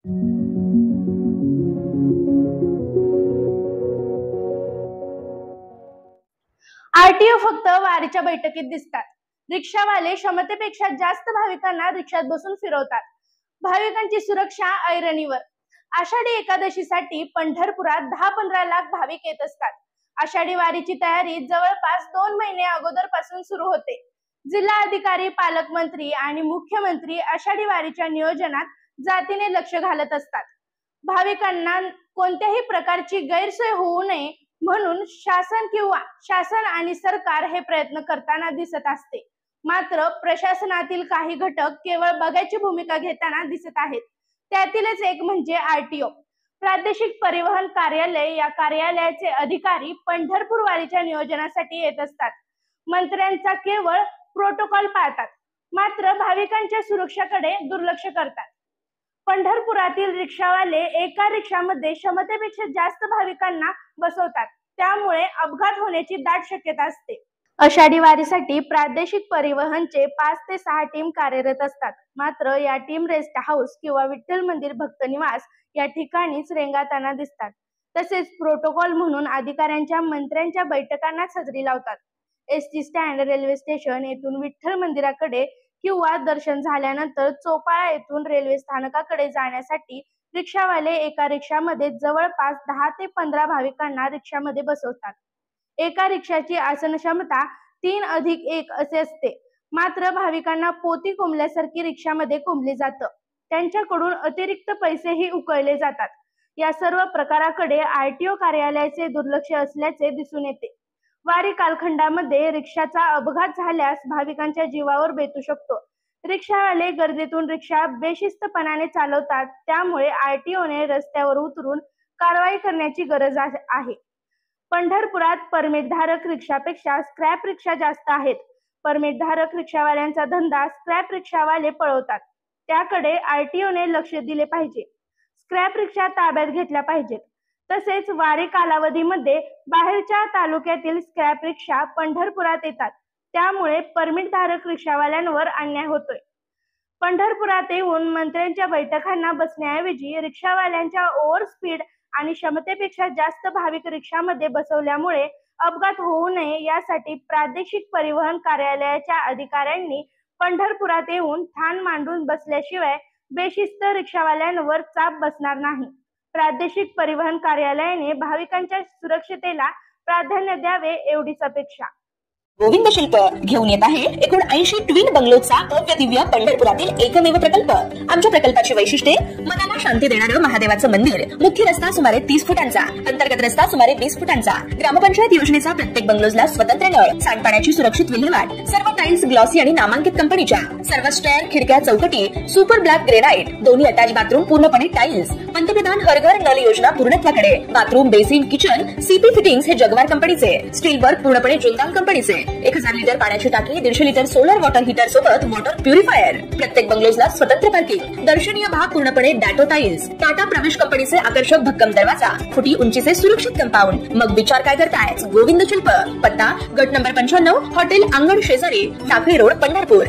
RTO फक्त वारीच्या बैठकीत दिसतात। रिक्षावाले क्षमतेपेक्षा जास्त भाविकांना रिक्षात बसून फिरवतात। भाविकांची सुरक्षा ऐरणीवर। आषाढी एकादशीसाठी पंढरपुरात 10-15 लाख भाविक येत असतात। आषाढी वारीची तयारी जवळपास 2 महिने अगोदरपासून सुरू होते। जिल्हा अधिकारी, पालकमंत्री आणि मुख्यमंत्री आषाढी वारीच्या नियोजनात जातीने लक्ष घालत असतात। भाविकांना कोणत्याही प्रकारची गैरसोय होऊ नये म्हणून शासन आणि सरकार हे प्रयत्न करताना दिसत असते। मात्र प्रशासनातील काही घटक केवळ बघ्याची भूमिका घेताना दिसत आहेत। त्यातीलच एक म्हणजे आरटीओ प्रादेशिक परिवहन कार्यालय। या कार्यालयाचे अधिकारी पंढरपूर वारीच्या नियोजनासाठी येत असतात। मंत्र्यांचा केवळ प्रोटोकॉल पाळतात, मात्र भाविकांच्या सुरक्षेकडे दुर्लक्ष करतात। पंढरपुरातील रिक्षावाले एका रिक्षामध्ये क्षमतेपेक्षा जास्त भाविकांना बसवतात, त्यामुळे अपघात होण्याची दाट शक्यता असते। आषाढी वारीसाठी प्रादेशिक परिवहनचे 5 ते 6 टीम कार्यरत असतात। मात्र या टीम रेस्ट हाऊस किंवा विठ्ठल मंदिर भक्त निवास या ठिकाणीच रेंगाळताना दिसतात। तसेच प्रोटोकॉल म्हणून अधिकाऱ्यांच्या मंत्र्यांच्या बैठकांनाच हजेरी लावतात। एसटी स्टँड, रेल्वे स्टेशन येथून विठ्ठल मंदिराकडे किंवा दर्शन झाल्यानंतर चोपाळा येथून रेल्वे स्थानकाकडे जाण्यासाठी रिक्षावाले एका रिक्षामध्ये जवळपास 10 ते 15 भाविकांना रिक्षामध्ये बसवतात। एका रिक्षाची आसन क्षमता 3+1 असे असते। मात्र भाविकांना पोती कोंबल्यासारखी रिक्षामध्ये कोंबले जातं। त्यांच्याकडून अतिरिक्त पैसेही उकळले जातात। या सर्व प्रकाराकडे आरटीओ कार्यालयाचे दुर्लक्ष असल्याचे दिसून येते। वारी कालखंडामध्ये रिक्षाचा अपघात झाल्यास भाविकांच्या जीवावर बेतू शकतो। रिक्षावाले गर्दीतून रिक्षा बेशिस्तपणाने चालवतात, त्यामुळे आरटीओने रस्त्यावर उतरून कारवाई करण्याची गरज आहे। पंढरपुरात परमिटधारक रिक्षापेक्षा स्क्रॅप रिक्षा जास्त आहेत। परमिटधारक रिक्षावाल्यांचा धंदा स्क्रॅप रिक्षावाले पळवतात, त्याकडे आरटीओने लक्ष दिले पाहिजे। स्क्रॅप रिक्षा ताब्यात घेतल्या पाहिजेत। तसेच वारी कालावधीमध्ये बाहेरच्या तालुक्यातील स्क्रॅप रिक्षा पंढरपुरात येतात, त्यामुळे परमिटधारक रिक्षावाल्यांवर अन्याय होतोय। पंढरपुरात येऊन मंत्र्यांच्या बैठकांना बसण्याऐवजी रिक्षावाल्यांच्या ओव्हर स्पीड आणि क्षमतेपेक्षा जास्त भाविक रिक्षामध्ये बसवल्यामुळे अपघात होऊ नये यासाठी प्रादेशिक परिवहन कार्यालयाच्या अधिकाऱ्यांनी पंढरपुरात येऊन ठाण मांडून बसल्याशिवाय बेशिस्त रिक्षावाल्यांवर चाप बसणार नाही। प्रादेशिक परिवहन कार्यालयाने भाविकांच्या सुरक्षतेला प्राधान्य द्यावे एवढीच अपेक्षा। गोविंद शिल्प घेऊन येत आहे 79 ट्विन बंगलोचा भव्य दिव्य पंढरपुरातील एकमेव प्रकल्प। आमच्या प्रकल्पाची वैशिष्ट्ये: मनाला शांती देणारं महादेवाचं मंदिर, मुख्य रस्ता सुमारे 30 फुटांचा, अंतर्गत रस्ता सुमारे 20 फुटांचा, ग्रामपंचायत योजनेचा प्रत्येक बंगलोजला स्वतंत्र नळ, सांडपाण्याची सुरक्षित विल्हेवाट, सर्व टाइल्स ग्लॉसी आणि नामांकित कंपनीच्या, सर्व स्टेअर, खिडक्या, चौकटी सुपर ब्लॅक ग्रेनाइट, दोन्ही अटॅच बाथरूम पूर्णपणे टाइल्स, पंतप्रधान हर घर नल योजना पूर्णत्वाकडे, bathroom, basin, kitchen CP fittings हे जगवार कंपनीचे, स्टील वर्क पूर्णपणे जुंदाल कंपनीचे, 1000 लिटर पाण्याची टाकी, 150 लिटर सोलर वॉटर हीटर सोबत वॉटर प्युरिफायर, प्रत्येक बंगलोजला स्वतंत्र पार्किंग, दर्शनीय भाग पूर्णपणे डॅटो टाइल्स, टाटा प्रवेश कंपनीचे आकर्षक भक्कम दरवाजा, फुटी उंचीचे सुरक्षित कंपाऊंड। मग विचार काय करताय? गोविंद शिल्प, पत्ता गट नंबर 95, हॉटेल अंगण शेजारी, टाकळी रोड, पंढरपूर।